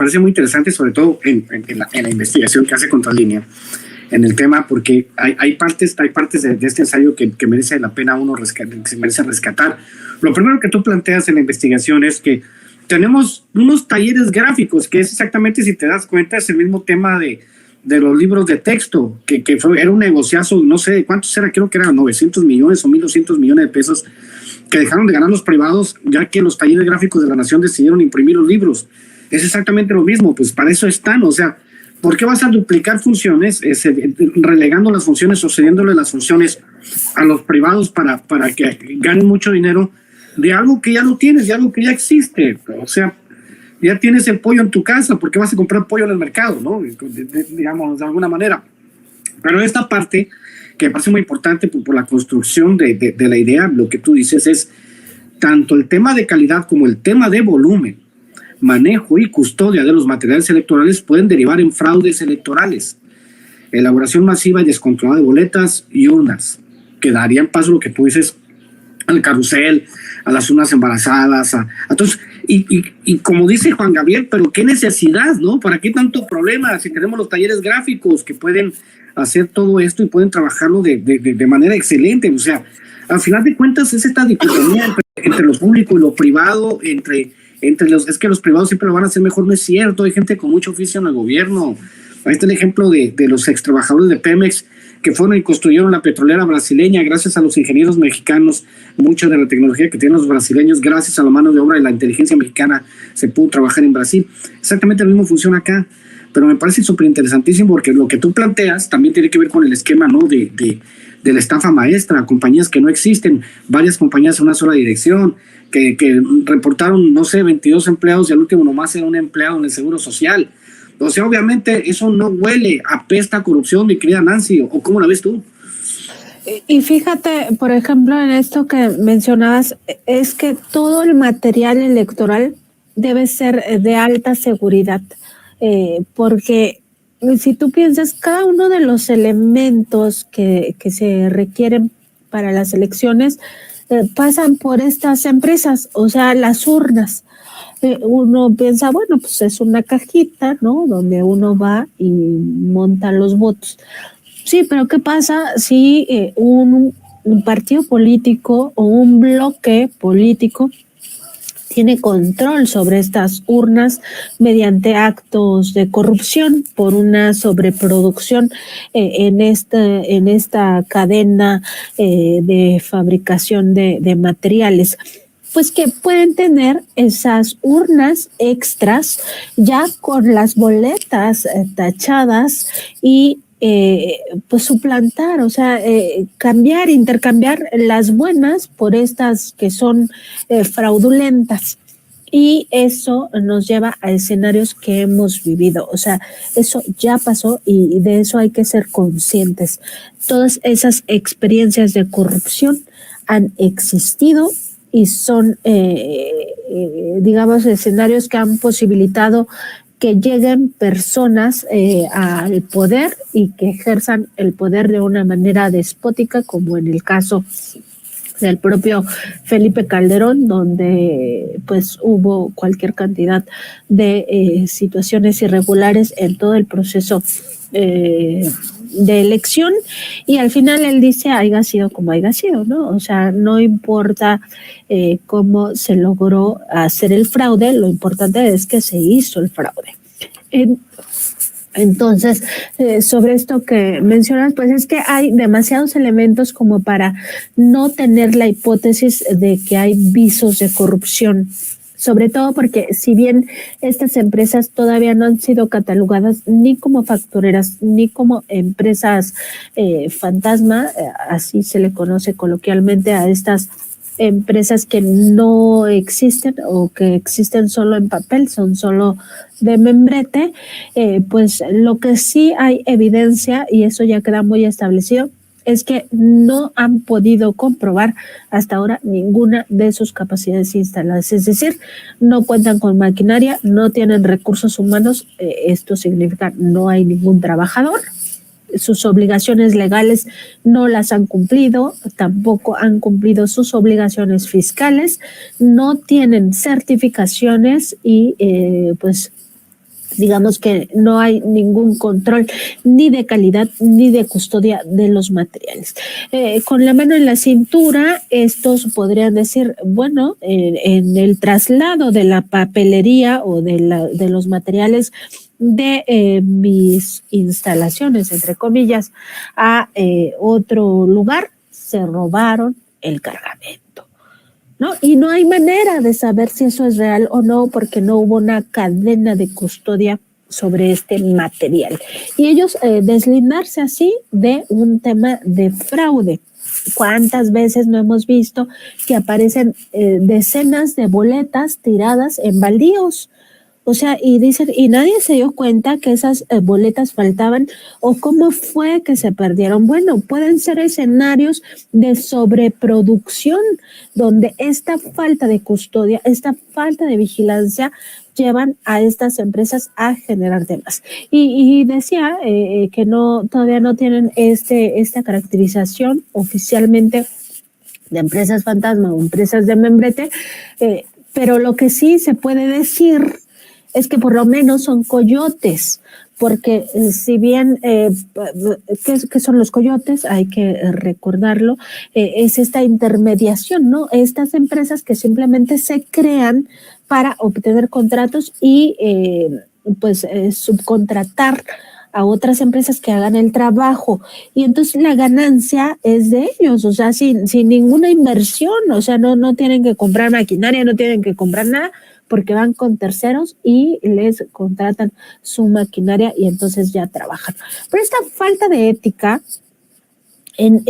parece muy interesante, sobre todo en la investigación que hace Contralínea, en el tema, porque hay partes de este ensayo que merece la pena que se merece rescatar. Lo primero que tú planteas en la investigación es que tenemos unos talleres gráficos, que es exactamente, si te das cuenta, es el mismo tema de los libros de texto, que era un negociazo, no sé cuántos era, creo que eran 900 millones o 1.200 millones de pesos que dejaron de ganar los privados, ya que los talleres gráficos de la nación decidieron imprimir los libros. Es exactamente lo mismo, pues para eso están. O sea, ¿por qué vas a duplicar funciones, relegando las funciones o cediéndole las funciones a los privados para que ganen mucho dinero de algo que ya no tienes, de algo que ya existe? O sea, ya tienes el pollo en tu casa, ¿por qué vas a comprar pollo en el mercado, no? Digamos, de alguna manera. Pero esta parte, que me parece muy importante por la construcción de la idea, lo que tú dices es tanto el tema de calidad como el tema de volumen, manejo y custodia de los materiales electorales pueden derivar en fraudes electorales, elaboración masiva y descontrolada de boletas y urnas, que darían paso a lo que tú dices, al carrusel, a las urnas embarazadas, entonces, y como dice Juan Gabriel, pero qué necesidad, ¿no? ¿Para qué tanto problema si tenemos los talleres gráficos que pueden hacer todo esto y pueden trabajarlo de manera excelente? O sea, al final de cuentas es esta dicotomía entre lo público y lo privado, es que los privados siempre lo van a hacer mejor. No es cierto, hay gente con mucho oficio en el gobierno. Ahí está el ejemplo de los ex trabajadores de Pemex que fueron y construyeron la petrolera brasileña gracias a los ingenieros mexicanos. Mucha de la tecnología que tienen los brasileños, gracias a la mano de obra y la inteligencia mexicana, se pudo trabajar en Brasil. Exactamente lo mismo funciona acá, pero me parece súper interesantísimo porque lo que tú planteas también tiene que ver con el esquema, ¿no? de la estafa maestra, compañías que no existen, varias compañías en una sola dirección, que reportaron, no sé, 22 empleados y al último nomás era un empleado en el Seguro Social. O sea, obviamente eso no huele, apesta a corrupción, mi querida Nancy, ¿o cómo la ves tú? Y fíjate, por ejemplo, en esto que mencionabas, es que todo el material electoral debe ser de alta seguridad, porque si tú piensas, cada uno de los elementos que se requieren para las elecciones pasan por estas empresas, o sea, las urnas. Uno piensa, bueno, pues es una cajita, ¿no? Donde uno va y monta los votos. Sí, pero ¿qué pasa si un partido político o un bloque político tiene control sobre estas urnas mediante actos de corrupción por una sobreproducción en esta cadena de fabricación de materiales? Pues que pueden tener esas urnas extras ya con las boletas tachadas y pues suplantar, o sea, intercambiar las buenas por estas que son fraudulentas. Y eso nos lleva a escenarios que hemos vivido, o sea, eso ya pasó y de eso hay que ser conscientes. Todas esas experiencias de corrupción han existido y son, digamos, escenarios que han posibilitado que lleguen personas al poder y que ejerzan el poder de una manera despótica, como en el caso del propio Felipe Calderón, donde pues hubo cualquier cantidad de situaciones irregulares en todo el proceso de elección, y al final él dice haya sido como haya sido, ¿no? O sea, no importa cómo se logró hacer el fraude, lo importante es que se hizo el fraude. Entonces, sobre esto que mencionas, pues es que hay demasiados elementos como para no tener la hipótesis de que hay visos de corrupción, sobre todo porque si bien estas empresas todavía no han sido catalogadas ni como factureras ni como empresas fantasma, así se le conoce coloquialmente a estas empresas que no existen o que existen solo en papel, son solo de membrete, pues lo que sí hay evidencia, y eso ya queda muy establecido, es que no han podido comprobar hasta ahora ninguna de sus capacidades instaladas. Es decir, no cuentan con maquinaria, no tienen recursos humanos, esto significa no hay ningún trabajador, sus obligaciones legales no las han cumplido, tampoco han cumplido sus obligaciones fiscales, no tienen certificaciones y pues digamos que no hay ningún control ni de calidad ni de custodia de los materiales. Con la mano en la cintura, estos podrían decir, bueno, en el traslado de la papelería o de los materiales de mis instalaciones, entre comillas, a otro lugar, se robaron el cargamento, ¿no? Y no hay manera de saber si eso es real o no, porque no hubo una cadena de custodia sobre este material. Y ellos deslindarse así de un tema de fraude. ¿Cuántas veces no hemos visto que aparecen decenas de boletas tiradas en baldíos? O sea, y dicen, y nadie se dio cuenta que esas boletas faltaban o cómo fue que se perdieron. Bueno, pueden ser escenarios de sobreproducción donde esta falta de custodia, esta falta de vigilancia llevan a estas empresas a generar temas. Y decía que no, todavía no tienen esta caracterización oficialmente de empresas fantasma o empresas de membrete, pero lo que sí se puede decir es que por lo menos son coyotes, porque si bien, ¿qué son los coyotes? Hay que recordarlo, es esta intermediación, ¿no? Estas empresas que simplemente se crean para obtener contratos y subcontratar a otras empresas que hagan el trabajo y entonces la ganancia es de ellos, o sea, sin ninguna inversión, o sea, no tienen que comprar maquinaria, no tienen que comprar nada, porque van con terceros y les contratan su maquinaria y entonces ya trabajan. Pero esta falta de ética en